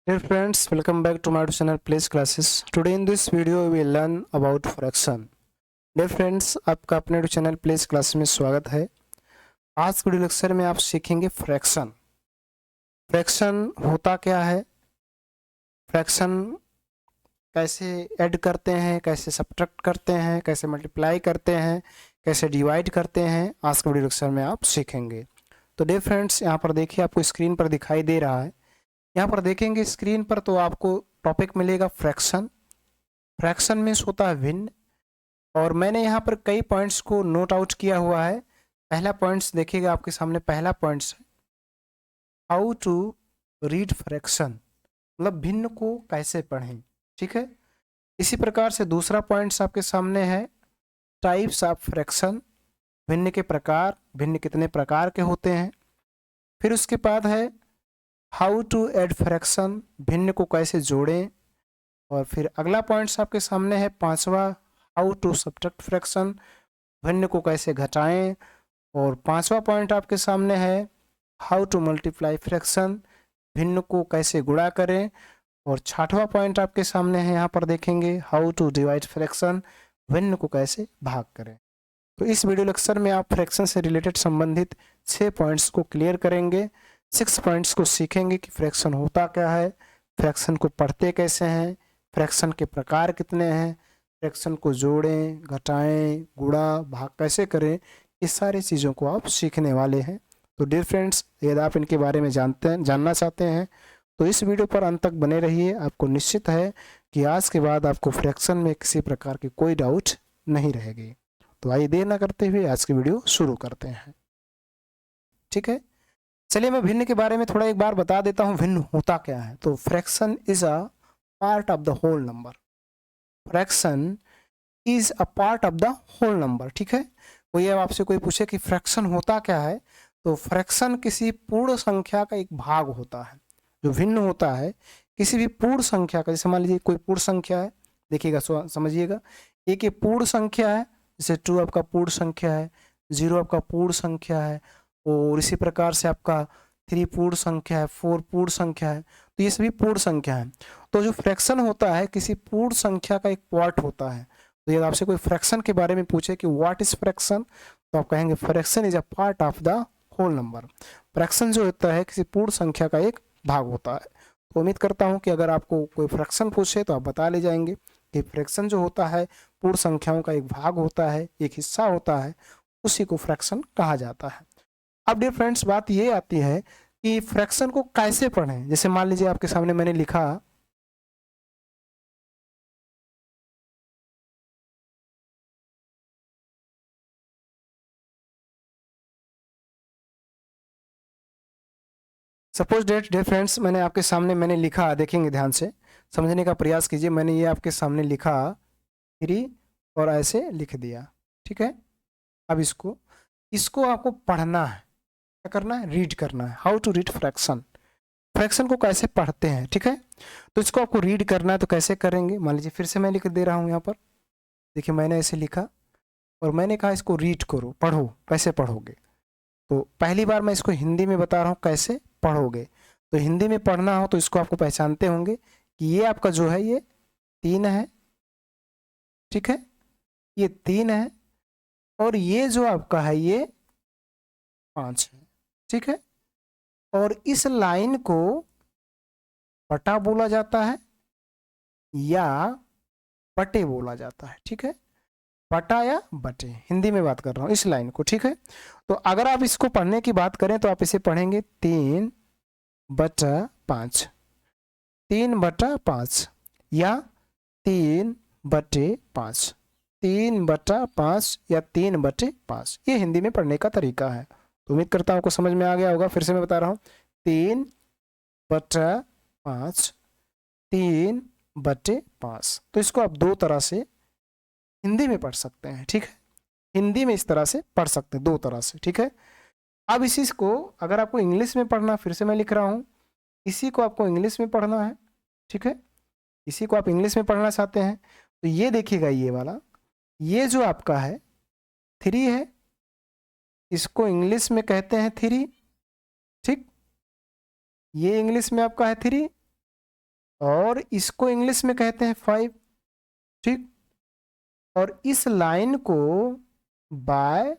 Dear friends, welcome back to my channel Place Classes. Today in this video we will learn about fraction. Dear friends, आपका अपने channel place class में स्वागत है। आज के video lecture में आप सीखेंगे फ्रैक्शन। फ्रैक्शन होता क्या है, फ्रैक्शन कैसे ऐड करते हैं, कैसे सब्ट्रैक्ट करते हैं, कैसे मल्टीप्लाई करते हैं, कैसे डिवाइड करते हैं, आज के वीडियो लेक्चर में आप सीखेंगे। तो डियर फ्रेंड्स, यहाँ पर देखिए आपको स्क्रीन पर दिखाई दे रहा है। यहाँ पर देखेंगे स्क्रीन पर तो आपको टॉपिक मिलेगा फ्रैक्शन। फ्रैक्शन मीन्स होता है भिन्न, और मैंने यहाँ पर कई पॉइंट्स को नोट आउट किया हुआ है। पहला पॉइंट्स देखिएगा आपके सामने, पहला पॉइंट्स है हाउ टू रीड फ्रैक्शन, मतलब भिन्न को कैसे पढ़ें। ठीक है, इसी प्रकार से दूसरा पॉइंट्स आपके सामने है टाइप्स ऑफ फ्रैक्शन, भिन्न के प्रकार, भिन्न कितने प्रकार के होते हैं। फिर उसके बाद है हाउ टू ऐड फ्रैक्शन, भिन्न को कैसे जोड़ें। और फिर अगला पॉइंट्स आपके सामने है पांचवा, हाउ टू सब्ट्रैक्ट फ्रैक्शन, भिन्न को कैसे घटाएं। और पांचवा पॉइंट आपके सामने है हाउ टू मल्टीप्लाई फ्रैक्शन, भिन्न को कैसे गुणा करें। और छठवां पॉइंट आपके सामने है, यहाँ पर देखेंगे हाउ टू डिवाइड फ्रैक्शन, भिन्न को कैसे भाग करें। तो इस वीडियो लेक्चर में आप फ्रैक्शन से रिलेटेड संबंधित 6 पॉइंट्स को क्लियर करेंगे। 6 पॉइंट्स को सीखेंगे कि फ्रैक्शन होता क्या है, फ्रैक्शन को पढ़ते कैसे हैं, फ्रैक्शन के प्रकार कितने हैं, फ्रैक्शन को जोड़ें, घटाएं, गुणा, भाग कैसे करें, इस सारी चीज़ों को आप सीखने वाले हैं। तो डियर फ्रेंड्स, यदि आप इनके बारे में जानना चाहते हैं तो इस वीडियो पर अंत तक बने रहिए। आपको निश्चित है कि आज के बाद आपको फ्रैक्शन में किसी प्रकार की कोई डाउट नहीं रहेगी। तो आइए देर ना करते हुए आज की वीडियो शुरू करते हैं। ठीक है, चलिए मैं भिन्न के बारे में थोड़ा एक बार बता देता हूँ भिन्न होता क्या है। तो fraction is a part of the whole number. Fraction is a part of the whole number. ठीक है, कोई अब आपसे कोई पूछे कि फ्रैक्शन होता क्या है, तो फ्रैक्शन किसी पूर्ण संख्या का एक भाग होता है। जो भिन्न होता है किसी भी पूर्ण संख्या का, जैसे मान लीजिए कोई पूर्ण संख्या है, देखिएगा समझिएगा, एक ये पूर्ण संख्या है, जैसे 2 आपका पूर्ण संख्या है, 0 आपका पूर्ण संख्या है, और इसी प्रकार से आपका 3 पूर्ण संख्या है, 4 पूर्ण संख्या है, तो ये सभी पूर्ण संख्या है। तो जो फ्रैक्शन होता है किसी पूर्ण संख्या का एक पार्ट होता है। तो यदि आपसे कोई फ्रैक्शन के बारे में पूछे कि व्हाट इज फ्रैक्शन, तो आप कहेंगे fraction is a part of the whole number. Fraction जो होता है किसी पूर्ण संख्या का एक भाग होता है। तो उम्मीद करता हूँ कि अगर आपको कोई फ्रैक्शन पूछे तो आप बता ले जाएंगे कि फ्रैक्शन जो होता है पूर्ण संख्याओं का एक भाग होता है, एक हिस्सा होता है, उसी को फ्रैक्शन कहा जाता है। अब डियर फ्रेंड्स, बात ये आती है कि फ्रैक्शन को कैसे पढ़ें। जैसे मान लीजिए आपके सामने मैंने लिखा, सपोज डेट डियर फ्रेंड्स, मैंने आपके सामने मैंने लिखा, देखेंगे ध्यान से समझने का प्रयास कीजिए। मैंने ये आपके सामने लिखा 3 और ऐसे लिख दिया। ठीक है, अब इसको इसको आपको पढ़ना है। क्या करना है? रीड करना है। How to read fraction, fraction को कैसे पढ़ते हैं। ठीक है, तो इसको आपको रीड करना है, तो कैसे करेंगे? मान लीजिए फिर से मैं लिख दे रहा हूँ यहाँ पर, देखिए मैंने ऐसे लिखा और मैंने कहा इसको रीड करो, पढ़ो। कैसे पढ़ोगे? तो पहली बार मैं इसको हिंदी में बता रहा हूँ कैसे पढ़ोगे। तो हिंदी में पढ़ना हो तो इसको आपको पहचानते होंगे कि ये आपका जो है ये 3 है। ठीक है, ये 3 है, और ये जो आपका है ये 5 है। ठीक है, और इस लाइन को पटा बोला जाता है या बटे बोला जाता है। ठीक है, पटा या बटे, हिंदी में बात कर रहा हूँ इस लाइन को। ठीक है, तो अगर आप इसको पढ़ने की बात करें तो आप इसे पढ़ेंगे 3/5, 3/5 या 3/5, 3/5 या 3/5, ये हिंदी में पढ़ने का तरीका है। तो उम्मीद करता हूँ आपको समझ में आ गया होगा। फिर से मैं बता रहा हूँ 3/5, 3/5। तो इसको आप 2 तरह से हिंदी में पढ़ सकते हैं। ठीक है, हिंदी में इस तरह से पढ़ सकते हैं, 2 तरह से। ठीक है, अब इसी को अगर आपको इंग्लिश में पढ़ना, फिर से मैं लिख रहा हूँ, इसी को आपको इंग्लिश में पढ़ना है। ठीक है, इसी को आप इंग्लिश में पढ़ना चाहते हैं तो ये देखिएगा, ये वाला, ये जो आपका है 3 है, इसको इंग्लिश में कहते हैं 3। ठीक, ये इंग्लिश में आपका है 3, और इसको इंग्लिश में कहते हैं 5, ठीक। और इस लाइन को बाय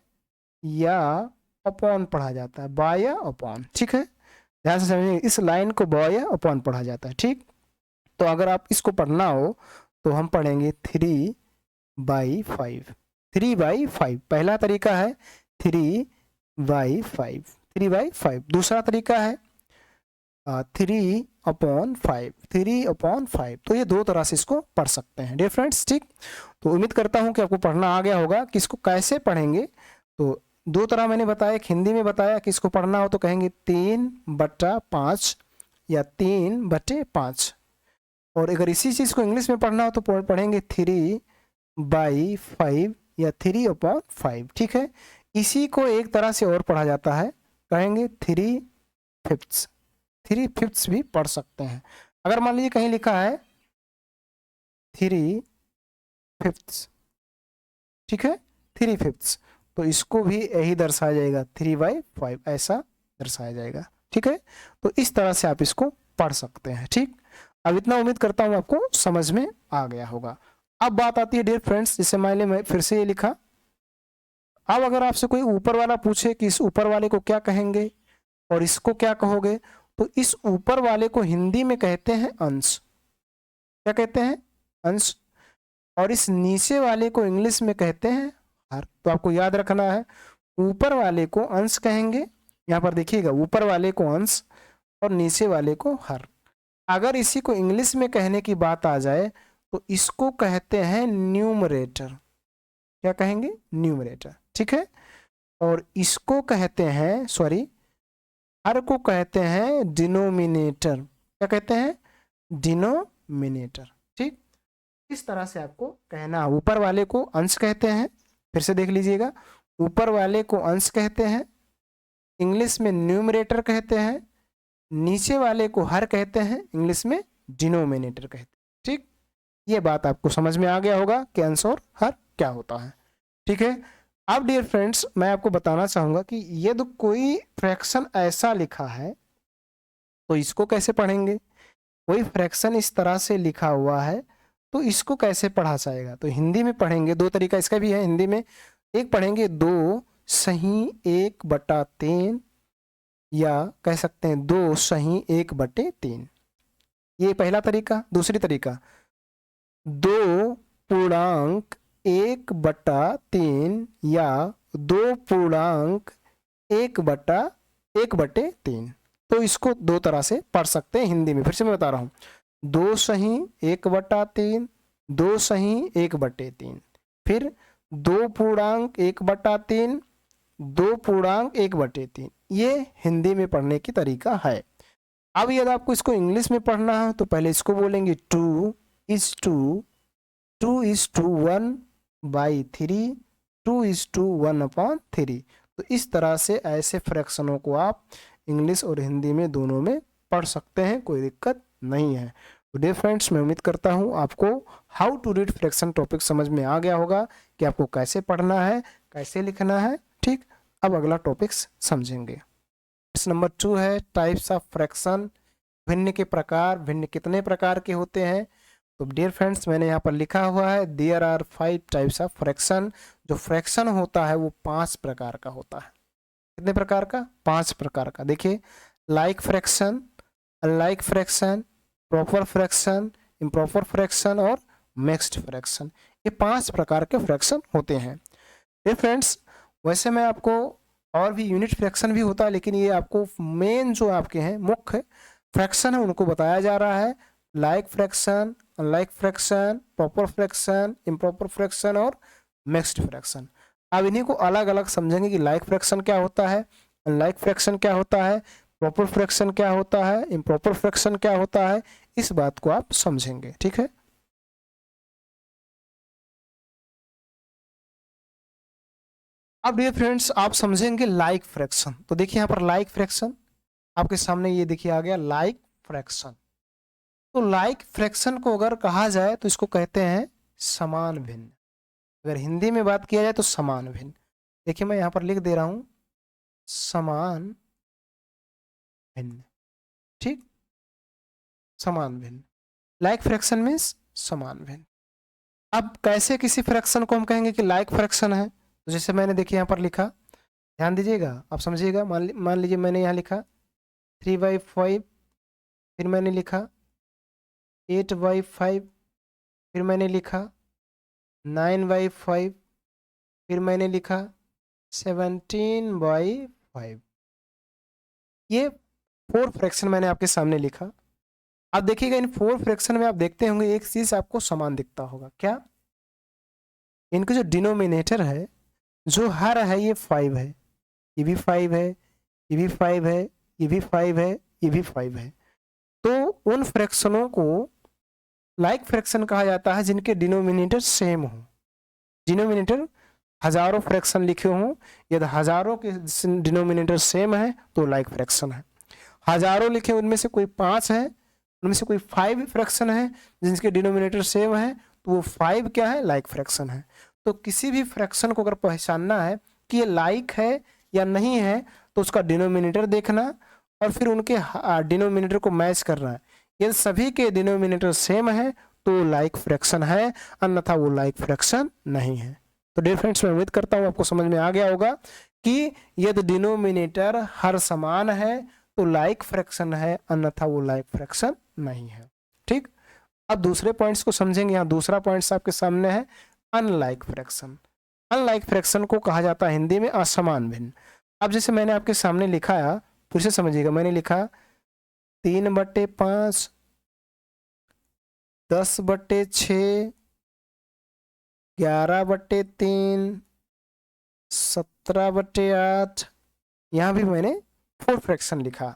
या अपॉन पढ़ा जाता है, बाय या अपॉन, ठीक है। ध्यान से समझिए, इस लाइन को बाय या अपॉन पढ़ा जाता है, ठीक। तो अगर आप इसको पढ़ना हो तो हम पढ़ेंगे 3/5, 3/5 पहला तरीका है, 3/5, 3/5। दूसरा तरीका है 3/5, 3/5। तो ये दो तरह से इसको पढ़ सकते हैं डियर फ्रेंड्स, ठीक। तो उम्मीद करता हूँ कि आपको पढ़ना आ गया होगा कि इसको कैसे पढ़ेंगे। तो दो तरह मैंने बताया, एक हिंदी में बताया कि इसको पढ़ना हो तो कहेंगे 3/5 या 3/5। और अगर इसी चीज़ को इंग्लिश में पढ़ना हो तो पढ़ेंगे 3/5 या 3/5, ठीक है। इसी को एक तरह से और पढ़ा जाता है, कहेंगे 3/5, 3/5 भी पढ़ सकते हैं। अगर मान लीजिए कहीं लिखा है 3/5, ठीक है, 3/5, तो इसको भी यही दर्शाया जाएगा, 3/5 ऐसा दर्शाया जाएगा, ठीक है। तो इस तरह से आप इसको पढ़ सकते हैं, ठीक। अब इतना उम्मीद करता हूँ आपको समझ में आ गया होगा। अब बात आती है डियर फ्रेंड्स, जैसे मैं फिर से ये लिखा। अब अगर आपसे कोई ऊपर वाला पूछे कि इस ऊपर वाले को क्या कहेंगे और इसको क्या कहोगे, तो इस ऊपर वाले को हिंदी में कहते हैं अंश, क्या कहते हैं, अंश। और इस नीचे वाले को इंग्लिश में कहते हैं हर। तो आपको याद रखना है, ऊपर वाले को अंश कहेंगे, यहाँ पर देखिएगा, ऊपर वाले को अंश और नीचे वाले को हर। अगर इसी को इंग्लिश में कहने की बात आ जाए तो इसको कहते हैं न्यूमरेटर, क्या कहेंगे, न्यूमरेटर, ठीक है। और इसको कहते हैं, सॉरी, हर को कहते हैं डिनोमिनेटर, क्या कहते हैं, डिनोमिनेटर, ठीक। इस तरह से आपको कहना, ऊपर वाले को अंश कहते हैं, फिर से देख लीजिएगा, ऊपर वाले को अंश कहते हैं, इंग्लिश में न्यूमरेटर कहते हैं, नीचे वाले को हर कहते हैं, इंग्लिश में डिनोमिनेटर कहते हैं, ठीक। ये बात आपको समझ में आ गया होगा कि अंश और हर क्या होता है, ठीक है। अब डियर फ्रेंड्स, मैं आपको बताना चाहूंगा कि यदि कोई फ्रैक्शन ऐसा लिखा है तो इसको कैसे पढ़ेंगे। कोई फ्रैक्शन इस तरह से लिखा हुआ है तो इसको कैसे पढ़ा जाएगा। तो हिंदी में पढ़ेंगे, दो तरीका इसका भी है हिंदी में। एक पढ़ेंगे 2/1/3, या कह सकते हैं 2/1/3, ये पहला तरीका। दूसरी तरीका 2.1/3 या 2.1/1/3। तो इसको दो तरह से पढ़ सकते हैं हिंदी में। फिर से मैं बता रहा हूँ, 2/1/3, 2/1/3, फिर 2.1/3, 2.1/3। ये हिंदी में पढ़ने की तरीका है। अब यदि आपको इसको इंग्लिश में पढ़ना है तो पहले इसको बोलेंगे 2:1/3, 2:1/3। तो इस तरह से ऐसे फ्रैक्शनों को आप इंग्लिश और हिंदी में दोनों में पढ़ सकते हैं, कोई दिक्कत नहीं है। तो डियर फ्रेंड्स, मैं उम्मीद करता हूँ आपको how to read fraction topic समझ में आ गया होगा कि आपको कैसे पढ़ना है, कैसे लिखना है, ठीक। अब अगला टॉपिक्स समझेंगे। नंबर 2 है टाइप्स ऑफ फ्रैक्शन, भिन्न के प्रकार, भिन्न कितने प्रकार के होते हैं। तो डियर फ्रेंड्स, मैंने यहाँ पर लिखा हुआ है there are 5 types of fraction. जो फ्रैक्शन होता है वो 5 प्रकार का होता है। कितने प्रकार का, 5 प्रकार का। देखिए, like fraction, unlike fraction, proper fraction, improper fraction और मिक्स्ड फ्रैक्शन। ये 5 प्रकार के फ्रैक्शन होते हैं। डियर फ्रेंड्स, वैसे मैं आपको और भी यूनिट फ्रैक्शन भी होता है, लेकिन ये आपको मेन जो आपके हैं मुख्य फ्रैक्शन है उनको बताया जा रहा है। Like fraction, unlike fraction, proper fraction, improper fraction और मिक्स्ड फ्रैक्शन। अब इन्हीं को अलग अलग समझेंगे कि लाइक फ्रैक्शन क्या होता है, अनलाइक फ्रैक्शन क्या होता है, प्रॉपर फ्रैक्शन क्या होता है, इम्प्रॉपर फ्रैक्शन क्या होता है। इस बात को आप समझेंगे, ठीक है। अब डियर फ्रेंड्स, आप समझेंगे लाइक फ्रैक्शन। तो देखिए यहाँ पर लाइक फ्रैक्शन आपके सामने, ये देखिए आ गया लाइक फ्रैक्शन। तो लाइक फ्रैक्शन को अगर कहा जाए तो इसको कहते हैं समान भिन्न। अगर हिंदी में बात किया जाए तो समान भिन्न। देखिए मैं यहाँ पर लिख दे रहा हूँ समान भिन्न, ठीक, समान भिन्न। लाइक फ्रैक्शन मीन्स समान भिन्न। अब कैसे किसी फ्रैक्शन को हम कहेंगे कि लाइक फ्रैक्शन है, तो जैसे मैंने देखिए यहाँ पर लिखा, ध्यान दीजिएगा आप समझिएगा। मान लीजिए मैंने यहाँ लिखा 3/5, फिर मैंने लिखा 8/5, फिर मैंने लिखा 9/5, फिर मैंने लिखा 17/5। ये 4 फ्रैक्शन मैंने आपके सामने लिखा। अब देखिएगा इन 4 फ्रैक्शन में आप देखते होंगे एक चीज आपको समान दिखता होगा, क्या? इनका जो डिनोमिनेटर है, जो हर है, ये 5 है, ये भी 5 है, ये भी 5 है, ये भी 5 है, ये भी 5 है। तो उन फ्रैक्शनों को लाइक फ्रैक्शन कहा जाता है जिनके डिनोमिनेटर सेम हो। डिनोमिनेटर हजारों फ्रैक्शन लिखे हों, यदि हजारों के डिनोमिनेटर सेम है तो लाइक फ्रैक्शन है। हजारों लिखे उनमें से कोई 5 है, उनमें से कोई 5 फ्रैक्शन है जिनके डिनोमिनेटर सेम है, तो वो 5 क्या है? लाइक फ्रैक्शन है। तो किसी भी फ्रैक्शन को अगर पहचानना है कि ये लाइक है या नहीं है, तो उसका डिनोमिनेटर देखना और फिर उनके डिनोमिनेटर को मैच करना है। यदि सभी के डिनोमिनेटर सेम है तो लाइक फ्रैक्शन है, अन्यथा वो लाइक फ्रैक्शन नहीं है। तो डियर फ्रेंड्स, मैं उम्मीद करता हूँ आपको समझ में आ गया होगा कि यदि डिनोमिनेटर हर समान है तो लाइक फ्रैक्शन है, अन्यथा वो लाइक फ्रैक्शन नहीं है। ठीक, अब दूसरे पॉइंट्स को समझेंगे। यहाँ दूसरा पॉइंट्स आपके सामने है अनलाइक फ्रैक्शन। अनलाइक फ्रैक्शन को कहा जाता है हिंदी में असमान भिन्न। अब जैसे मैंने आपके सामने लिखा है, फिर से समझिएगा, मैंने लिखा 3/5, 10/6, 11/3, 17/8। यहाँ भी मैंने 4 फ्रैक्शन लिखा,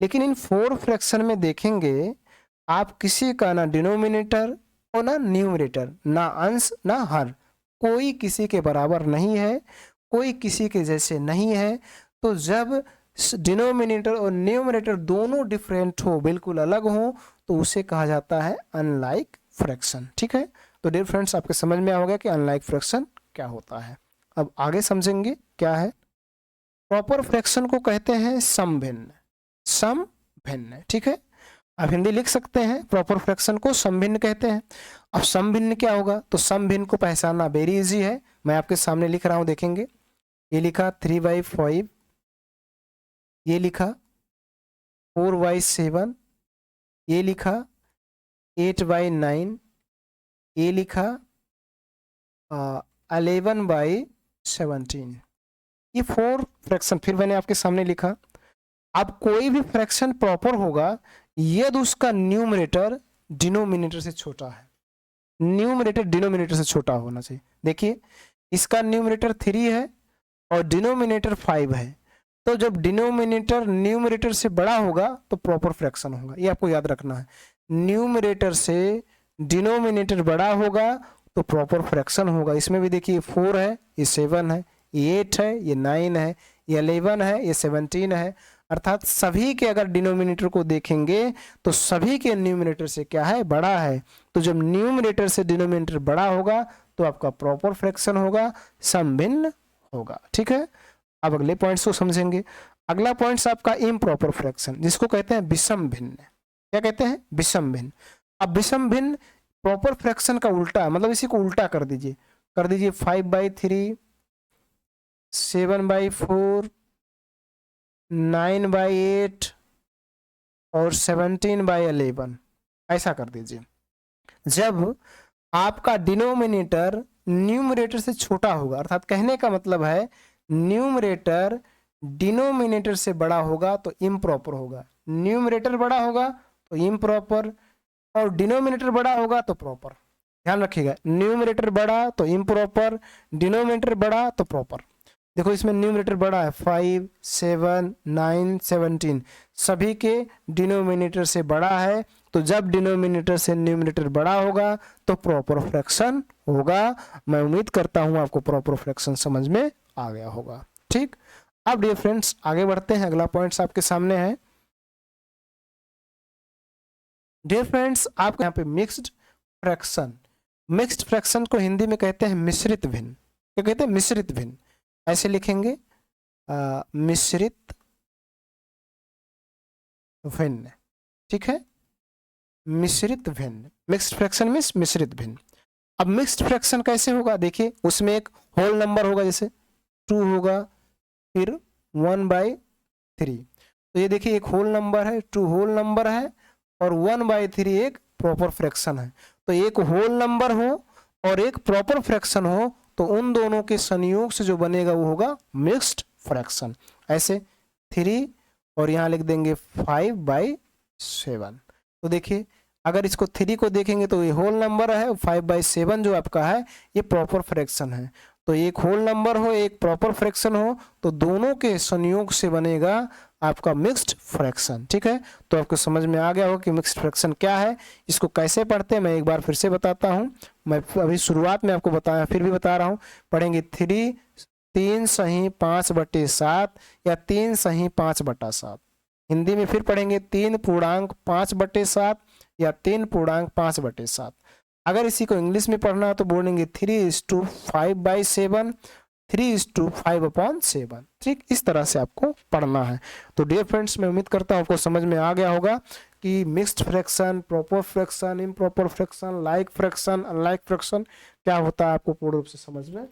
लेकिन इन 4 फ्रैक्शन में देखेंगे आप किसी का ना डिनोमिनेटर और ना न्यूमरेटर, ना अंश ना हर, कोई किसी के बराबर नहीं है, कोई किसी के जैसे नहीं है। तो जब डिनोमिनेटर और न्यूमरेटर दोनों डिफरेंट हो, बिल्कुल अलग हो, तो उसे कहा जाता है अनलाइक फ्रैक्शन। ठीक है, तो डियर फ्रेंड्स, आपके समझ में आ गया कि अनलाइक फ्रैक्शन क्या होता है। अब आगे समझेंगे क्या है। प्रॉपर फ्रैक्शन को कहते हैं समभिन्न। समभिन्न, ठीक है, आप हिंदी लिख सकते हैं, प्रॉपर फ्रैक्शन को समभिन्न कहते हैं। अब समभिन्न क्या होगा? तो समभिन्न को पहचानना वेरी इजी है, मैं आपके सामने लिख रहा हूं, देखेंगे। ये लिखा 3/5, ये लिखा 4/7, ये लिखा 8/9, ये लिखा 11/17। ये 4 फ्रैक्शन फिर मैंने आपके सामने लिखा। अब कोई भी फ्रैक्शन प्रॉपर होगा यदि उसका न्यूमरेटर डिनोमिनेटर से छोटा है। न्यूमरेटर डिनोमिनेटर से छोटा होना चाहिए। देखिए, इसका न्यूमरेटर 3 है और डिनोमिनेटर 5 है, तो जब डिनोमिनेटर न्यूमरेटर से बड़ा होगा तो प्रॉपर फ्रैक्शन होगा। ये आपको याद रखना है, न्यूमरेटर से डिनोमिनेटर बड़ा होगा तो प्रॉपर फ्रैक्शन होगा। इसमें भी देखिए 4 है, ये 7 है, ये 8 है, ये 9 है, ये 11 है, ये 17 है। अर्थात सभी के अगर डिनोमिनेटर को देखेंगे तो सभी के न्यूमरेटर से क्या है? बड़ा है। तो जब न्यूमरेटर से डिनोमिनेटर बड़ा होगा तो आपका प्रॉपर फ्रैक्शन होगा, समभिन्न होगा। ठीक है, अब अगले पॉइंट्स को समझेंगे। अगला पॉइंट्स आपका इम्प्रॉपर फ्रैक्शन, जिसको कहते हैं विषम भिन्न। क्या कहते हैं? विषम भिन्न। अब विषम भिन्न प्रॉपर फ्रैक्शन का उल्टा, मतलब इसी को उल्टा कर दीजिए, 5/3, 7/4, 9/8 और 17/11, ऐसा कर दीजिए। जब आपका डिनोमिनेटर न्यूमरेटर से छोटा होगा, अर्थात कहने का मतलब है न्यूमरेटर डिनोमिनेटर से बड़ा होगा तो इम्प्रॉपर होगा, न्यूमरेटर बड़ा होगा तो इम्प्रॉपर, और डिनोमिनेटर बड़ा होगा तो प्रॉपर। ध्यान रखिएगा, न्यूमरेटर बड़ा तो इम्प्रॉपर, डिनोमिनेटर बड़ा तो प्रॉपर। देखो इसमें न्यूमरेटर बड़ा है, 5, 7, 9, 17, सभी के डिनोमिनेटर से बड़ा है। तो जब डिनोमिनेटर से न्यूमरेटर बड़ा होगा तो प्रॉपर फ्रैक्शन होगा। मैं उम्मीद करता हूं आपको प्रॉपर फ्रैक्शन समझ में आ गया होगा। ठीक, अब डियर फ्रेंड्स आगे बढ़ते हैं। अगला पॉइंट्स आपके सामने है। डियर फ्रेंड्स, आपको यहाँ पे मिक्स्ड फ्रैक्शन, मिक्स्ड फ्रैक्शन को हिंदी में कहते हैं मिश्रित भिन्न। क्या कहते हैं? मिश्रित भिन्न। ऐसे लिखेंगे, मिश्रित भिन्न। ठीक है, मिश्रित भिन्न। मिक्स्ड फ्रैक्शन मीन्स मिश्रित भिन्न। अब मिक्स्ड फ्रैक्शन कैसे होगा, देखिए उसमें एक होल नंबर होगा, जैसे 2 होगा, फिर 1/3। तो ये देखिए एक होल नंबर है, 2 होल नंबर है, और 1/3 एक प्रॉपर फ्रैक्शन है। तो एक होल नंबर हो और एक प्रॉपर फ्रैक्शन हो तो उन दोनों के संयोग से जो बनेगा वो होगा मिक्स्ड फ्रैक्शन। ऐसे 3 और यहाँ लिख देंगे 5/7। तो देखिए अगर इसको 3 को देखेंगे तो ये होल नंबर है, 5/7 जो आपका है ये प्रॉपर फ्रैक्शन है। तो एक होल नंबर हो एक प्रॉपर फ्रैक्शन हो तो दोनों के संयोग से बनेगा आपका मिक्स्ड फ्रैक्शन। ठीक है, तो आपको समझ में आ गया होगा कि मिक्स्ड फ्रैक्शन क्या है, इसको कैसे पढ़ते हैं। मैं एक बार फिर से बताता हूँ, मैं अभी शुरुआत में आपको बताया फिर भी बता रहा हूँ। पढ़ेंगे 3 सही 5/7 या 3 सही 5/7। हिंदी में फिर पढ़ेंगे 3 पूर्णांक 5/7 या 3 पूर्णांक 5/7। अगर इसी को इंग्लिश में पढ़ना है तो बोलेंगे 3:5/7, 3:5/7। ठीक, इस तरह से आपको पढ़ना है। तो डियर फ्रेंड्स, मैं उम्मीद करता हूँ आपको समझ में आ गया होगा कि mixed fraction, proper fraction, improper fraction, like fraction, unlike fraction क्या होता है, आपको पूर्ण रूप से समझ में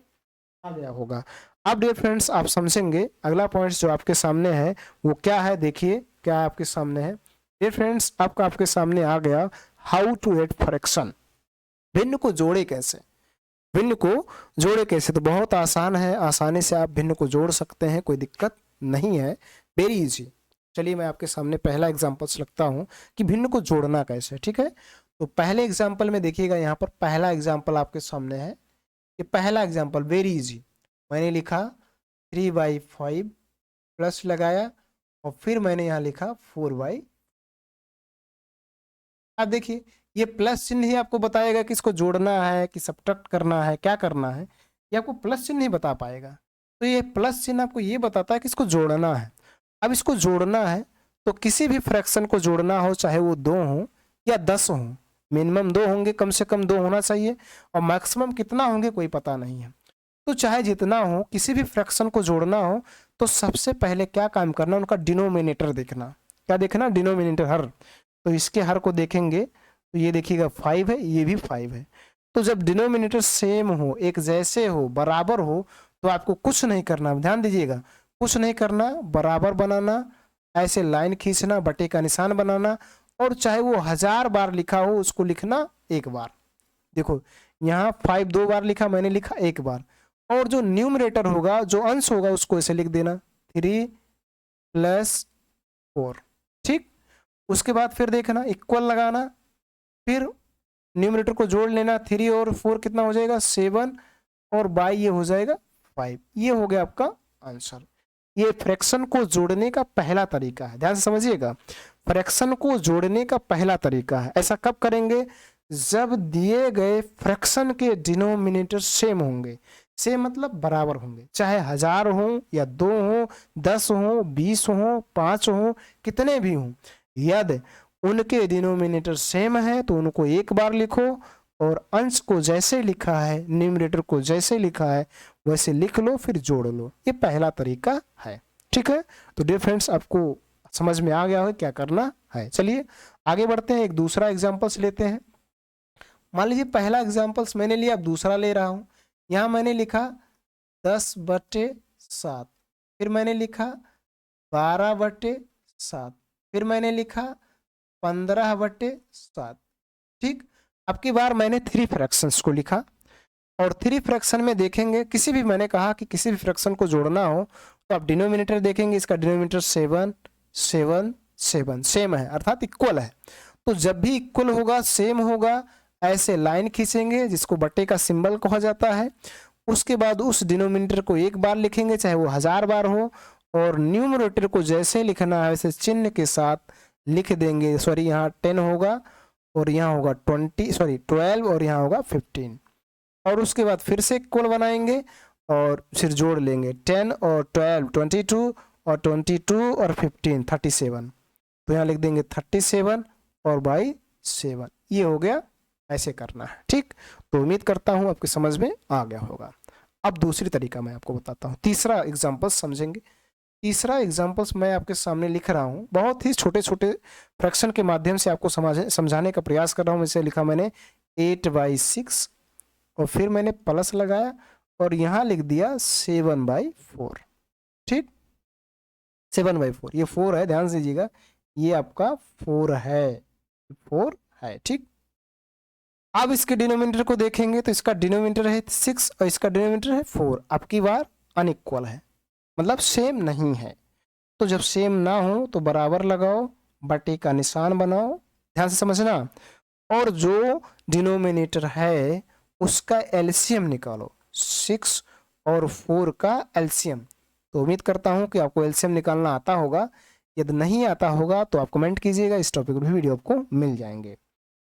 आ गया होगा। अब डियर फ्रेंड्स आप समझेंगे अगला पॉइंट जो आपके सामने है वो क्या है। देखिए क्या आपके सामने है डियर फ्रेंड्स, आपके सामने आ गया हाउ टू एड फ्रैक्शन। भिन्न को जोड़े कैसे, भिन्न को जोड़े कैसे। तो बहुत आसान है, आसानी से आप भिन्न को जोड़ सकते हैं, कोई दिक्कत नहीं है, वेरी इजी। चलिए मैं आपके सामने पहला एग्जाम्पल्स रखता हूं कि भिन्न को जोड़ना कैसे। ठीक है, तो पहले एग्जाम्पल में देखिएगा, यहाँ पर पहला एग्जाम्पल आपके सामने है। ये पहला एग्जाम्पल वेरी इजी, मैंने लिखा 3/5 प्लस लगाया और फिर मैंने यहाँ लिखा 4/। आप देखिए ये प्लस चिन्ह ही आपको बताएगा कि इसको जोड़ना है कि सब्ट्रैक्ट करना है, क्या करना है, ये आपको प्लस चिन्ह ही बता पाएगा। तो ये प्लस चिन्ह आपको ये बताता है कि इसको जोड़ना है। अब इसको जोड़ना है तो किसी भी फ्रैक्शन को जोड़ना हो, चाहे वो 2 हो या 10 हो, मिनिमम 2 होंगे, कम से कम 2 होना चाहिए, और मैक्सिमम कितना होंगे कोई पता नहीं है। तो चाहे जितना हो, किसी भी फ्रैक्शन को जोड़ना हो तो सबसे पहले क्या काम करना, उनका डिनोमिनेटर देखना। क्या देखना, डिनोमिनेटर, हर। तो इसके हर को देखेंगे तो ये देखिएगा 5 है, ये भी 5 है। तो जब डिनोमिनेटर सेम हो, एक जैसे हो, बराबर हो, तो आपको कुछ नहीं करना, ध्यान दीजिएगा, कुछ नहीं करना, बराबर बनाना, ऐसे लाइन खींचना, बटे का निशान बनाना, और चाहे वो 1000 बार लिखा हो उसको लिखना एक बार। देखो यहाँ 5 2 बार लिखा, मैंने लिखा एक बार, और जो न्यूमरेटर होगा, जो अंश होगा, उसको ऐसे लिख देना 3 + 4। ठीक, उसके बाद फिर देखना इक्वल लगाना, फिर न्यूमरेटर को जोड़ लेना, 3 और 4 कितना हो जाएगा 7, और बाई ये हो जाएगा 5। ये हो गया आपका आंसर। ये फ्रैक्शन को जोड़ने का पहला तरीका है, ध्यान से समझिएगा, फ्रैक्शन को जोड़ने का पहला तरीका है। ऐसा कब करेंगे, जब दिए गए फ्रैक्शन के डिनोमिनेटर सेम होंगे। सेम मतलब बराबर होंगे, चाहे 1000 हो या 2 हो, 10 हो, 20 हो, 5 हो, कितने भी हों, यदि उनके डिनोमिनेटर सेम है तो उनको एक बार लिखो, और अंश को जैसे लिखा है, न्यूमरेटर को जैसे लिखा है वैसे लिख लो, फिर जोड़ लो। ये पहला तरीका है। ठीक है, तो डियर फ्रेंड्स आपको समझ में आ गया है क्या करना है। चलिए आगे बढ़ते हैं, एक दूसरा एग्जाम्पल्स लेते हैं। मान लीजिए पहला एग्जाम्पल्स मैंने लिया, अब दूसरा ले रहा हूँ। यहाँ मैंने लिखा 10/7, फिर मैंने लिखा 12/7, फिर मैंने लिखा 15/7। ठीक, अब की बार मैंने 3 फ्रैक्शंस को लिखा, और 3 फ्रैक्शन में देखेंगे किसी भी, मैंने कहा कि किसी भी फ्रैक्शन को जोड़ना हो तो आप डिनोमिनेटर देखेंगे, इसका डिनोमिनेटर 7 7 7 सेम है, अर्थात इक्वल है। तो जब भी इक्वल होगा, सेम होगा, ऐसे लाइन खींचेंगे जिसको बट्टे का सिंबल कहा जाता है। उसके बाद उस डिनोमिनेटर को एक बार लिखेंगे, चाहे वो 1000 बार हो, और न्यूमरेटर को जैसे लिखना है वैसे चिन्ह के साथ लिख देंगे। सॉरी, यहाँ 10 होगा और यहाँ होगा 12 और यहाँ होगा 15, और उसके बाद फिर से इक्वल बनाएंगे और फिर जोड़ लेंगे 10 और 12 22, और 22 और 15 37। तो यहाँ लिख देंगे 37 और बाई 7। ये हो गया, ऐसे करना है। ठीक, तो उम्मीद करता हूँ आपकी समझ में आ गया होगा। अब दूसरी तरीका मैं आपको बताता हूँ, तीसरा एग्जाम्पल समझेंगे। तीसरा एग्जाम्पल्स मैं आपके सामने लिख रहा हूँ, बहुत ही छोटे छोटे फ्रैक्शन के माध्यम से आपको समझाने का प्रयास कर रहा हूँ। इसे लिखा मैंने 8/6 और फिर मैंने प्लस लगाया और यहाँ लिख दिया 7/4। ठीक, 7/4, ये 4 है, ध्यान से दीजिएगा, ये आपका 4 है, 4 है। ठीक, अब इसके डिनोमिनेटर को देखेंगे तो इसका डिनोमिनेटर है 6 और इसका डिनोमिनेटर है 4। अब की बार अनइक्वल है, मतलब सेम नहीं है। तो जब सेम ना हो तो बराबर लगाओ, बटे का निशान बनाओ, ध्यान से समझना, और जो डिनोमिनेटर है उसका एलसीएम निकालो, 6 और 4 का एलसीएम। तो उम्मीद करता हूं कि आपको एलसीएम निकालना आता होगा। यदि नहीं आता होगा तो आप कमेंट कीजिएगा, इस टॉपिक पर भी वीडियो आपको मिल जाएंगे।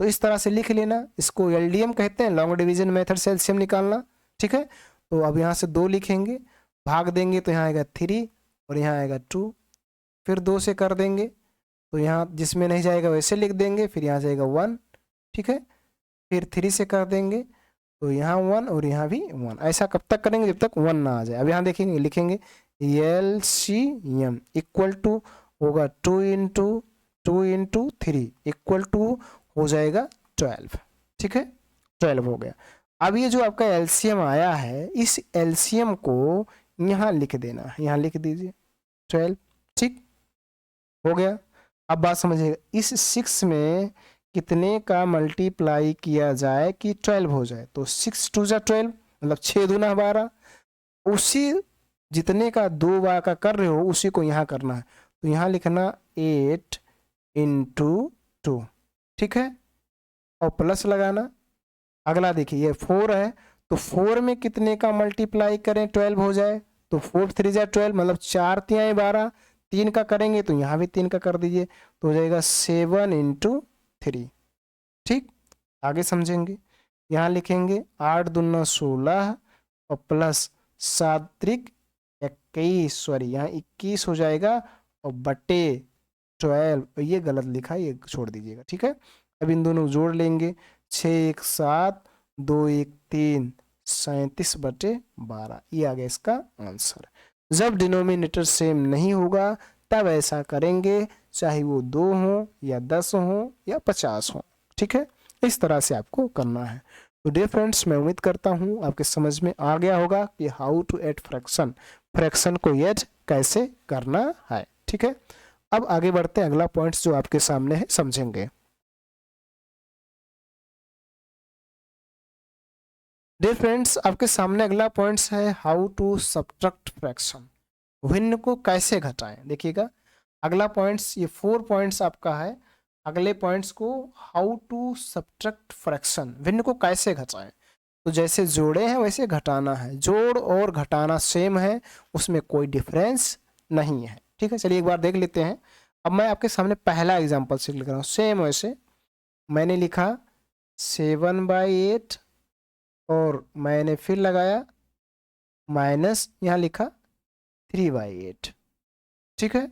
तो इस तरह से लिख लेना, इसको एलडीएम कहते हैं, लॉन्ग डिवीजन मेथड से एलसीएम निकालना। ठीक है, तो अब यहाँ से 2 लिखेंगे, भाग देंगे तो यहाँ आएगा 3 और यहाँ आएगा 2, फिर 2 से कर देंगे तो यहाँ जिसमें नहीं जाएगा वैसे लिख देंगे, फिर यहाँ जाएगा 1। ठीक है, फिर 3 से कर देंगे तो यहाँ 1 और यहाँ भी 1। ऐसा कब तक करेंगे, जब तक 1 ना आ जाए। अब यहाँ देखेंगे, लिखेंगे एलसीएम इक्वल टू होगा 2 × 2 × 3 इक्वल टू हो जाएगा 12। ठीक है, 12 हो गया। अब ये जो आपका एलसीएम आया है, इस एलसीएम को यहाँ लिख देना है, यहाँ लिख दीजिए 12। ठीक हो गया। अब बात समझिएगा, इस 6 में कितने का मल्टीप्लाई किया जाए कि 12 हो जाए, तो 6 2 12, मतलब 6 दूना 12। उसी जितने का 2 बार का कर रहे हो उसी को यहाँ करना है, तो यहाँ लिखना 8 × 2। ठीक है, और प्लस लगाना। अगला देखिए, ये 4 है तो 4 में कितने का मल्टीप्लाई करें 12 हो जाए, तो 4 3 12, मतलब 4 3 12, 3 का करेंगे तो यहाँ भी 3 का कर दीजिए, तो हो जाएगा 7 × 3। ठीक, आगे समझेंगे। यहाँ लिखेंगे 8 दूना 16 और प्लस 7 त्रिक 21, सॉरी यहाँ 21 हो जाएगा, और बटे 12, ये गलत लिखा है, ये छोड़ दीजिएगा। ठीक है, अब इन दोनों जोड़ लेंगे, 6 1 7 2 1 3 37/12, ये आ गया इसका आंसर। जब डिनोमिनेटर सेम नहीं होगा तब ऐसा करेंगे, चाहे वो 2 हो या 10 हो या 50 हो। ठीक है, इस तरह से आपको करना है। तो डियर फ्रेंड्स, मैं उम्मीद करता हूँ आपके समझ में आ गया होगा कि how to add fraction, fraction को ऐड कैसे करना है। ठीक है, अब आगे बढ़ते हैं, अगला पॉइंट्स जो आपके सामने है समझेंगे। डियर फ्रेंड्स, आपके सामने अगला पॉइंट्स है हाउ टू सब्ट्रैक्ट फ्रैक्शन, भिन्न को कैसे घटाएं। देखिएगा, अगला पॉइंट्स, ये 4 पॉइंट्स आपका है। अगले पॉइंट्स को हाउ टू सब्ट्रैक्ट फ्रैक्शन, भिन्न को कैसे घटाएं। तो जैसे जोड़े हैं वैसे घटाना है, जोड़ और घटाना सेम है, उसमें कोई डिफरेंस नहीं है। ठीक है, चलिए एक बार देख लेते हैं। अब मैं आपके सामने पहला एग्जाम्पल से लिख रहा हूँ, सेम वैसे मैंने लिखा 7/8 और मैंने फिर लगाया माइनस, यहाँ लिखा 3/8। ठीक है,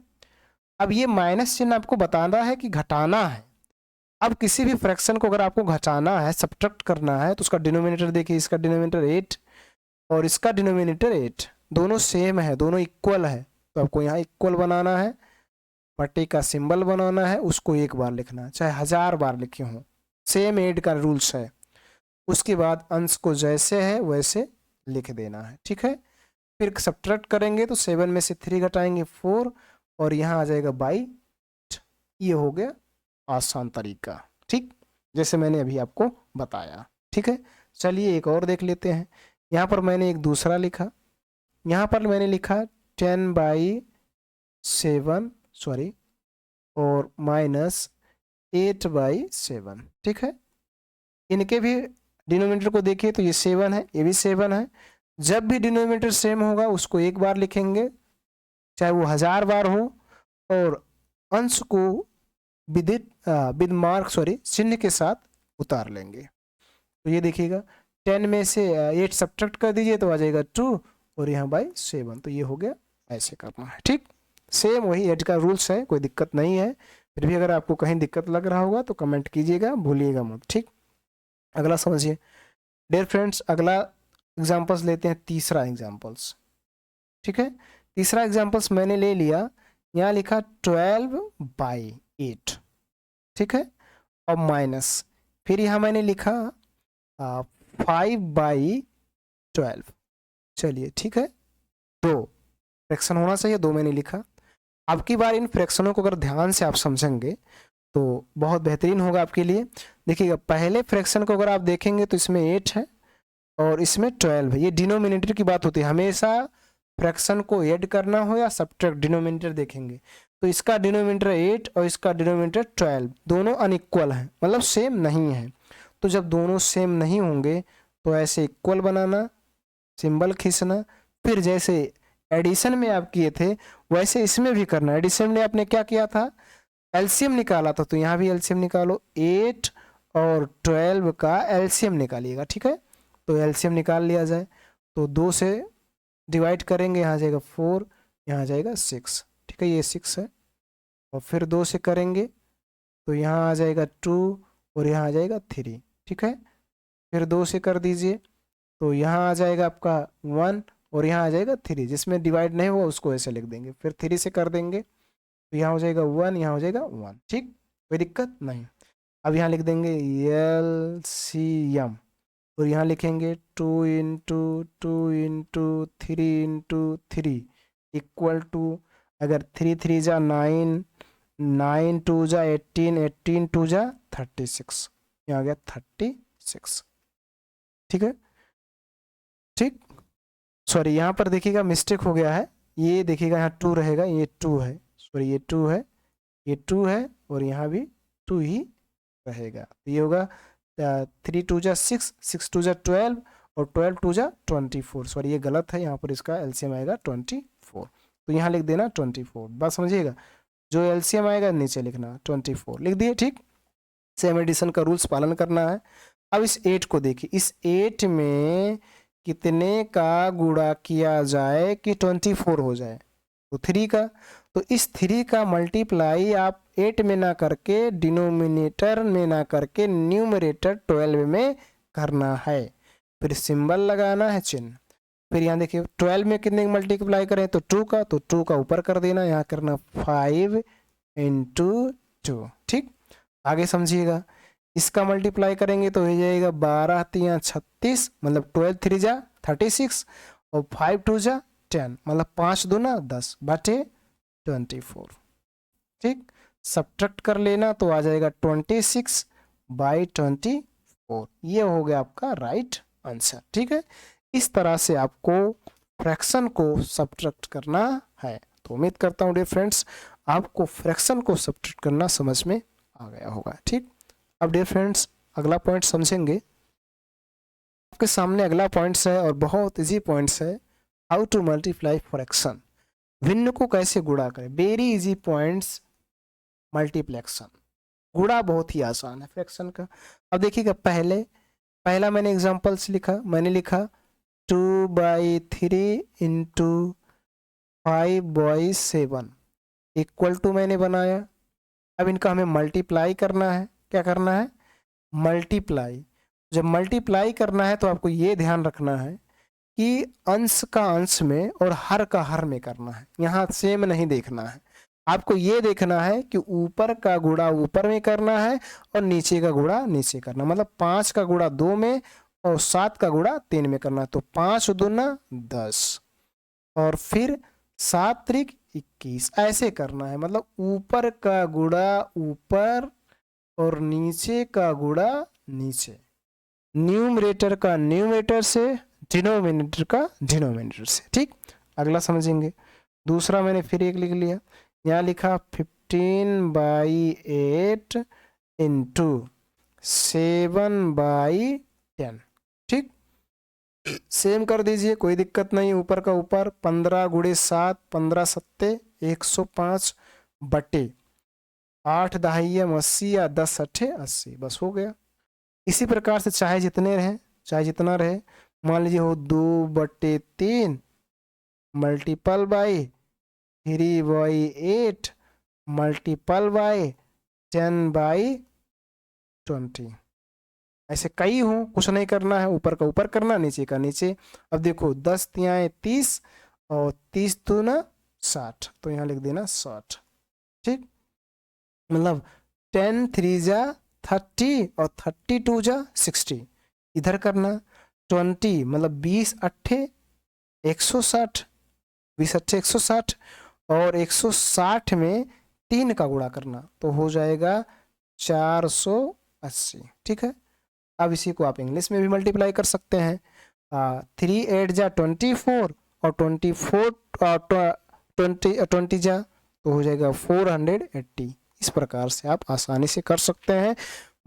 अब ये माइनस चिन्ह आपको बताना है कि घटाना है। अब किसी भी फ्रैक्शन को अगर आपको घटाना है, सब्ट्रैक्ट करना है, तो उसका डिनोमिनेटर देखिए, इसका डिनोमिनेटर 8 और इसका डिनोमिनेटर 8, दोनों सेम है, दोनों इक्वल है, तो आपको यहाँ इक्वल बनाना है, बटे का सिंबल बनाना है, उसको एक बार लिखना है, चाहे 1000 बार लिखे हों, सेम ऐड का रूल्स है। उसके बाद अंश को जैसे है वैसे लिख देना है। ठीक है, फिर सब्ट्रैक्ट करेंगे तो 7 में से 3 घटाएंगे 4 और यहाँ आ जाएगा 22। ये हो गया आसान तरीका, ठीक, जैसे मैंने अभी आपको बताया। ठीक है, चलिए एक और देख लेते हैं। यहाँ पर मैंने एक दूसरा लिखा, यहाँ पर मैंने लिखा 10/7 सॉरी और माइनस 8/7। ठीक है, इनके भी डिनोमिनेटर को देखिए तो ये 7 है, ये भी 7 है। जब भी डिनोमिनेटर सेम होगा उसको एक बार लिखेंगे, चाहे वो 1000 बार हो, और अंश को विद मार्क चिन्ह के साथ उतार लेंगे। तो ये देखिएगा 10 में से 8 सब्ट्रैक्ट कर दीजिए तो आ जाएगा 2 और यहाँ बाई 7, तो ये हो गया। ऐसे करना है, ठीक, सेम वही ऐड का रूल्स है, कोई दिक्कत नहीं है। फिर भी अगर आपको कहीं दिक्कत लग रहा होगा तो कमेंट कीजिएगा, भूलिएगा मत। ठीक, अगला समझिए डियर फ्रेंड्स, अगला एग्जाम्पल्स लेते हैं, तीसरा एग्जाम्पल्स। ठीक है, तीसरा एग्जाम्पल्स मैंने ले लिया, यहाँ लिखा 12/8, ठीक है, और माइनस, फिर यहाँ मैंने लिखा 5/12। चलिए ठीक है, 2 फ्रैक्शन होना चाहिए, 2 मैंने लिखा। अब की बार इन फ्रैक्शनों को अगर ध्यान से आप समझेंगे तो बहुत बेहतरीन होगा आपके लिए। देखिएगा, पहले फ्रैक्शन को अगर आप देखेंगे तो इसमें 8 है और इसमें 12 है। ये डिनोमिनेटर की बात होती है, हमेशा फ्रैक्शन को ऐड करना हो या सब्ट्रैक्ट, डिनोमिनेटर देखेंगे तो इसका डिनोमिनेटर 8 और इसका डिनोमिनेटर 12, दोनों अनइक्वल हैं, मतलब सेम नहीं है। तो जब दोनों सेम नहीं होंगे तो ऐसे इक्वल बनाना, सिंबल खींचना, फिर जैसे एडिशन में आप किए थे वैसे इसमें भी करना। एडिशन में आपने क्या किया था, एलसीएम निकाला था, तो यहाँ भी एलसीएम निकालो, 8 और 12 का एलसीएम निकालिएगा, ठीक है। तो एलसीएम निकाल लिया जाए तो 2 से डिवाइड करेंगे, यहाँ जाएगा 4, यहाँ जाएगा 6, ठीक है, ये 6 है। और फिर 2 से करेंगे तो यहाँ आ जाएगा 2 और यहाँ आ जाएगा 3, ठीक है। फिर 2 से कर दीजिए तो यहाँ आ जाएगा आपका 1 और यहाँ आ जाएगा 3, जिसमें डिवाइड नहीं हुआ उसको ऐसे लिख देंगे। फिर 3 से कर देंगे तो यहाँ हो जाएगा 1, यहाँ हो जाएगा 1, ठीक, कोई दिक्कत नहीं। अब यहाँ लिख देंगे एलसीएम और यहाँ लिखेंगे 2 × 2 × 3 × 3 इक्वल टू, अगर 3 3 जा 9, 9 2 जा 18, 18 2 जा 36, यहाँ आ गया 36, ठीक है। ठीक, सॉरी यहाँ पर देखिएगा मिस्टेक हो गया है, ये देखिएगा यहाँ 2 रहेगा, ये 2 है, सॉरी ये 2 है, ये 2 है और यहाँ भी 2 ही रहेगा। तो ये होगा 3 2 जा 6, 6 2 जा 12 और 12 2 जा 24, सॉरी ये गलत है, यहाँ पर इसका एलसीएम आएगा 24। तो यहाँ लिख देना 24, बात समझिएगा, जो एलसीएम आएगा नीचे लिखना, 24 लिख दिए, ठीक। सेम एडिशन का रूल्स पालन करना है। अब इस 8 को देखिए, इस 8 में कितने का गुणा किया जाए कि 24 हो जाए, तो 3 का। तो इस 3 का मल्टीप्लाई आप 8 में ना करके, डिनोमिनेटर में ना करके, न्यूमरेटर 12 में करना है। फिर सिंबल लगाना है, चिन्ह। फिर यहाँ देखिए 12 में कितने मल्टीप्लाई करें तो 2 का, तो 2 का ऊपर कर देना, यहाँ करना 5 × 2, ठीक। आगे समझिएगा, इसका मल्टीप्लाई करेंगे तो हो जाएगा 12 3 36, मतलब 12 3 जा 36 और 5 2 जा 10, मतलब 5 दूना 10 बटे 24, ठीक। सब्ट्रैक्ट कर लेना तो आ जाएगा 26/24, ये हो गया आपका राइट आंसर, ठीक है। इस तरह से आपको फ्रैक्शन को सब्ट्रैक्ट करना है। तो उम्मीद करता हूँ डियर फ्रेंड्स आपको फ्रैक्शन को सब्ट्रैक्ट करना समझ में आ गया होगा, ठीक। अब डियर फ्रेंड्स अगला पॉइंट समझेंगे। आपके सामने अगला पॉइंट्स है और बहुत इजी पॉइंट्स है, हाउ टू मल्टीप्लाई फ्रैक्शन, भिन्न को कैसे गुणा करें। वेरी इजी पॉइंट्स, मल्टीप्लेक्शन, गुणा बहुत ही आसान है फ्रैक्शन का। अब देखिएगा, पहला मैंने एग्जांपल्स लिखा, मैंने लिखा 2/3 × 5/7 इक्वल टू मैंने बनाया। अब इनका हमें मल्टीप्लाई करना है, क्या करना है, मल्टीप्लाई। जब मल्टीप्लाई करना है तो आपको ये ध्यान रखना है कि अंश का अंश में और हर का हर में करना है, यहाँ सेम नहीं देखना है। आपको ये देखना है कि ऊपर का गुणा ऊपर में करना है और नीचे का गुणा नीचे करना, मतलब 5 का गुणा 2 में और 7 का गुणा 3 में करना। तो 5 दूना 10 और फिर 7 त्रिक 21, ऐसे करना है, मतलब ऊपर का गुणा ऊपर और नीचे का गुणा नीचे, न्यूमरेटर का न्यूमरेटर से, डिनोमिनेटर का डिनोमिनेटर से, ठीक। अगला समझेंगे। दूसरा मैंने फिर एक लिख लिया, यहाँ लिखा 15/8 × 7/10, ठीक। सेम कर दीजिए, कोई दिक्कत नहीं, ऊपर का ऊपर, 15 × 7 15 7 105 बटे 8 10 80 या 10 8 80, बस हो गया। इसी प्रकार से चाहे जितने रहे, चाहे जितना रहे, मान लीजिए हो 2/3 मल्टीपल बाई 3/8 मल्टीपल बाई 10/20, ऐसे कई हो, कुछ नहीं करना है, ऊपर का ऊपर करना, नीचे का नीचे। अब देखो 10 × 3 30 और 30 दूना 60, तो यहाँ लिख देना 60। ठीक, मतलब 10 3 जा 30 और 32 जा 60। इधर करना 20 मतलब 20 अट्ठे 160, 20 अट्ठे 160 और 160 में 3 का गुणा करना तो हो जाएगा 480। ठीक है, अब इसी को आप इंग्लिश में भी मल्टीप्लाई कर सकते हैं। 3 8 जा 24 और 24 20 जा तो हो जाएगा 480। इस प्रकार से आप आसानी से कर सकते हैं।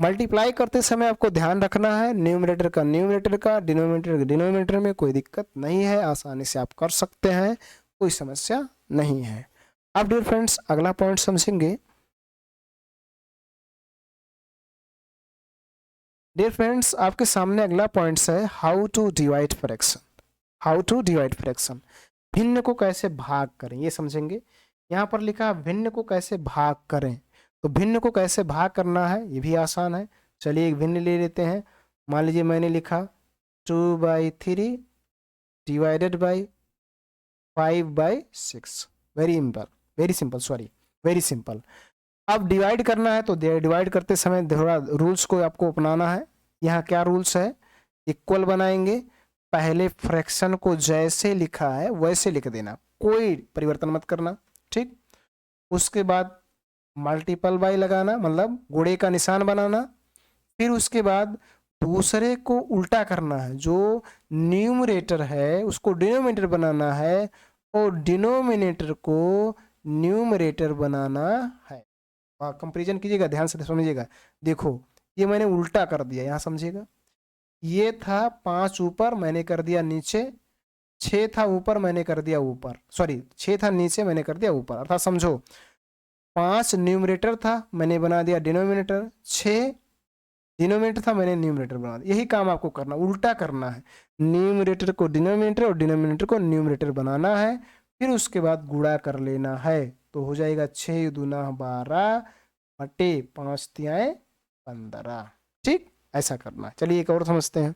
मल्टीप्लाई करते समय आपको ध्यान रखना है न्यूमरेटर का न्यूमरेटर का, डिनोमिनेटर का डिनोमिनेटर में, कोई दिक्कत नहीं है, आसानी से आप कर सकते हैं, कोई समस्या नहीं है। अब डियर फ्रेंड्स अगला पॉइंट समझेंगे। डियर फ्रेंड्स आपके सामने अगला पॉइंट्स है how to divide fraction. How to divide fraction, भिन्न को कैसे भाग करें ये समझेंगे। यहाँ पर लिखा भिन्न को कैसे भाग करें, तो भिन्न को कैसे भाग करना है ये भी आसान है। चलिए एक भिन्न ले लेते हैं। मान लीजिए मैंने लिखा 2/3 डिवाइडेड बाई 5/6। Very simple. अब डिवाइड करना है तो डिवाइड करते समय थोड़ा रूल्स को आपको अपनाना है। यहाँ क्या रूल्स है, इक्वल बनाएंगे, पहले फ्रैक्शन को जैसे लिखा है वैसे लिख देना, कोई परिवर्तन मत करना। ठीक, उसके बाद मल्टीपल बाय लगाना मतलब गुणे का निशान बनाना, फिर उसके बाद दूसरे को उल्टा करना है, जो न्यूमरेटर है उसको डिनोमिनेटर बनाना है और डिनोमिनेटर को न्यूमरेटर बनाना है। कंपैरिजन कीजिएगा, ध्यान से समझिएगा। देखो ये मैंने उल्टा कर दिया, यहाँ समझिएगा। ये था 5 ऊपर मैंने कर दिया नीचे, 6 था ऊपर मैंने कर दिया ऊपर, सॉरी 6 था नीचे मैंने कर दिया ऊपर। अर्थात समझो 5 न्यूमरेटर था मैंने बना दिया डिनोमिनेटर, 6 डिनोमिनेटर था मैंने न्यूमरेटर बना दिया। यही काम आपको करना, उल्टा करना है, न्यूमरेटर को डिनोमिनेटर और डिनोमिनेटर को न्यूमरेटर बनाना है, फिर उसके बाद गुणा कर लेना है तो हो जाएगा 6 दूना 12 बटे 5 तियाएं 15। ठीक, ऐसा करना है। चलिए एक और समझते हैं।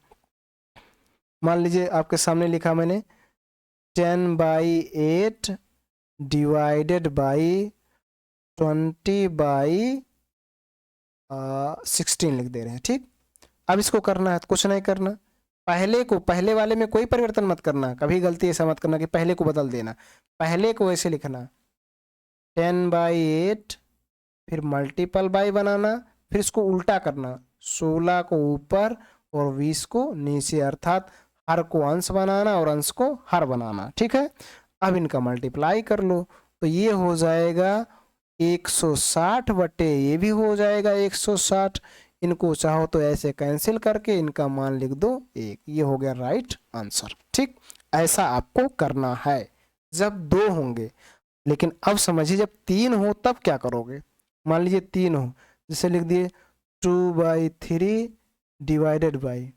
मान लीजिए आपके सामने लिखा मैंने 10/8 डिवाइडेड बाई 20/16 लिख दे रहे हैं। ठीक, अब इसको करना है तो कुछ नहीं करना, पहले वाले में कोई परिवर्तन मत करना, कभी गलती ऐसा मत करना कि पहले को बदल देना, पहले को ऐसे लिखना 10/8 फिर मल्टीपल बाई बनाना, फिर इसको उल्टा करना, 16 को ऊपर और 20 को नीचे, अर्थात हर को अंश बनाना और अंश को हर बनाना। ठीक है, अब इनका मल्टीप्लाई कर लो तो ये हो जाएगा 160 बटे ये भी हो जाएगा 160। इनको चाहो तो ऐसे कैंसिल करके इनका मान लिख दो 1, ये हो गया राइट आंसर। ठीक, ऐसा आपको करना है जब 2 होंगे। लेकिन अब समझिए जब 3 हो तब क्या करोगे। मान लीजिए 3 हो, जैसे लिख दिए 2/3 डिवाइडेड बाई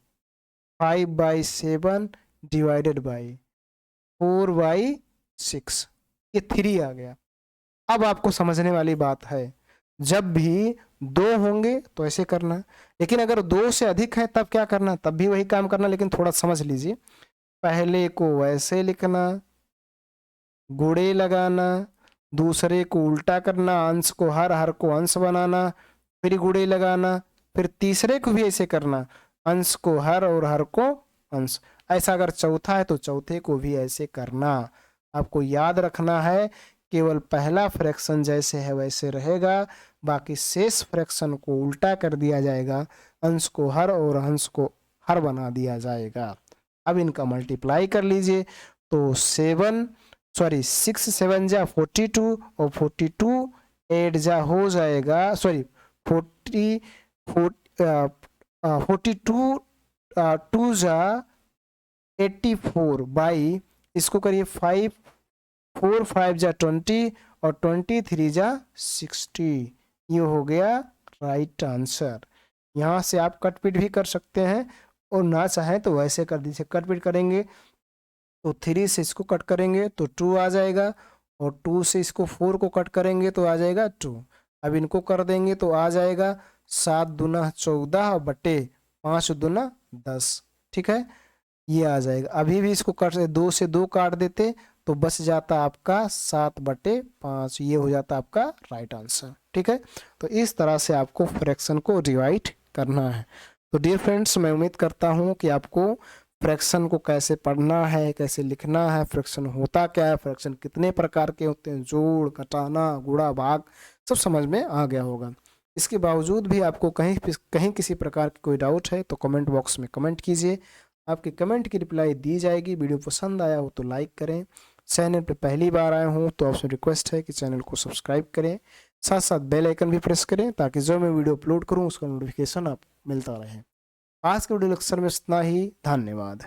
5/7 डिवाइडेड बाई 4/6, ये 3 आ गया। अब आपको समझने वाली बात है, जब भी 2 होंगे तो ऐसे करना, लेकिन अगर 2 से अधिक है तब क्या करना, तब भी वही काम करना, लेकिन थोड़ा समझ लीजिए। पहले को वैसे लिखना, गुणे लगाना, दूसरे को उल्टा करना, अंश को हर को अंश बनाना, फिर गुणे लगाना, फिर तीसरे को भी ऐसे करना, अंश को हर और हर को अंश। ऐसा अगर चौथा है तो चौथे को भी ऐसे करना। आपको याद रखना है केवल पहला फ्रैक्शन जैसे है वैसे रहेगा, बाकी शेष फ्रैक्शन को उल्टा कर दिया जाएगा, अंश को हर और अंश को हर बना दिया जाएगा। अब इनका मल्टीप्लाई कर लीजिए तो 6 7 जा 42 और 42 8 जा हो जाएगा, सॉरी 42 2 जा 84 बाई, इसको करिए 5 4 5 जा 20 और 23 जा 60, ये हो गया राइट आंसर। यहाँ से आप कटपीट भी कर सकते हैं और ना चाहें तो वैसे कर दीजिए। कटपीट करेंगे तो 3 से इसको कट करेंगे तो 2 आ जाएगा, और 2 से इसको 4 को कट करेंगे तो आ जाएगा 2। अब इनको कर देंगे तो आ जाएगा 7 दूना 14 बटे 5 दूना 10। ठीक है, ये आ जाएगा। अभी भी इसको कट 2 से 2 काट देते तो बच जाता आपका 7/5, ये हो जाता आपका राइट आंसर। ठीक है, तो इस तरह से आपको फ्रैक्शन को डिवाइड करना है। तो डियर फ्रेंड्स, मैं उम्मीद करता हूँ कि आपको फ्रैक्शन को कैसे पढ़ना है, कैसे लिखना है, फ्रैक्शन होता क्या है, फ्रैक्शन कितने प्रकार के होते हैं, जोड़, घटाना, गुणा, भाग, सब समझ में आ गया होगा। इसके बावजूद भी आपको कहीं किसी प्रकार की कोई डाउट है तो कमेंट बॉक्स में कमेंट कीजिए, आपके कमेंट की रिप्लाई दी जाएगी। वीडियो पसंद आया हो तो लाइक करें, चैनल पर पहली बार आए हों तो आपसे रिक्वेस्ट है कि चैनल को सब्सक्राइब करें, साथ साथ बेल आइकन भी प्रेस करें ताकि जो मैं वीडियो अपलोड करूं उसका नोटिफिकेशन आपको मिलता रहे। आज के वीडियो लेक्चर में इतना ही, धन्यवाद।